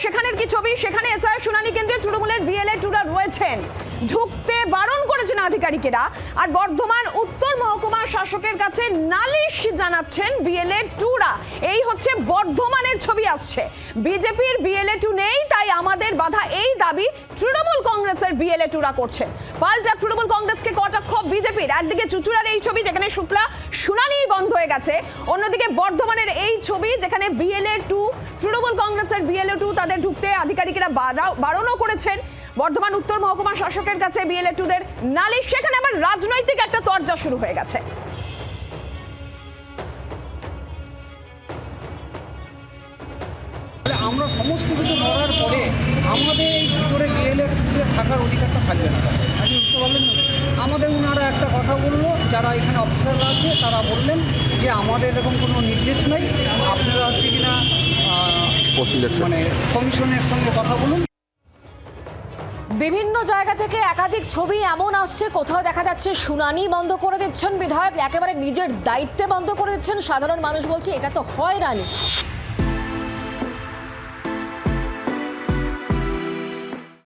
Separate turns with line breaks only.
সেখানের কি ছবি? সেখানে এসআইআর শুনানি কেন্দ্রে তৃণমূলের বিএলএ টুরা রয়েছেন, ঢুকতে বারণ করেছেন আধিকারিকেরা। আর বর্ধমান উত্তর মহকুমা শাসকের কাছে নালিশ জানাচ্ছেন বিএলএ টুরা। এই হচ্ছে বর্ধমানের ছবি আসছে। বিজেপির বিএলএ টু নেই, তাই আমাদের বাধা, এই দাবি তৃণমূল কংগ্রেসের বিএলএ টুরা করছেন। পাল্টা তৃণমূল কংগ্রেসকে কটাক্ষ বিজেপির। একদিকে চুচুড়ার এই ছবি যেখানে শুক্লা শুনানি বন্ধ হয়ে গেছে, অন্যদিকে বর্ধমানের এই ছবি যেখানে বিএলএ টু, তৃণমূল কংগ্রেসের বিএলএ টু তাদের ঢুকতে আধিকারিকেরা বারণও করেছেন। বর্ধমান উত্তর মহকুমা শাসকের কাছে বিএলএ টুদের নালিশ, সেখানে আবার রাজনৈতিক একটা তরজা শুরু হয়ে গেছে।
আমরা সমস্ত কিছু করার পরে আমাদের এই ভিতরে বিএলএ থাকার অধিকারটা থাকবে না। আপনি বুঝতে পারলেন না? আমাদের ওনারা একটা কথা বললো, যারা এখানে অফিসাররা আছে তারা বললেন যে আমাদের এরকম কোনো নির্দেশ নেই, আপনারা হচ্ছে কিনা মানে কমিশনের সঙ্গে কথা বলুন।
বিভিন্ন জায়গা থেকে একাধিক ছবি এমন আসছে, কোথাও দেখা যাচ্ছে শুনানি বন্ধ করে দিচ্ছেন বিধায়ক, একেবারে নিজের দায়িত্বে বন্ধ করে দিচ্ছেন। সাধারণ মানুষ বলছে এটা তো হয়রানি।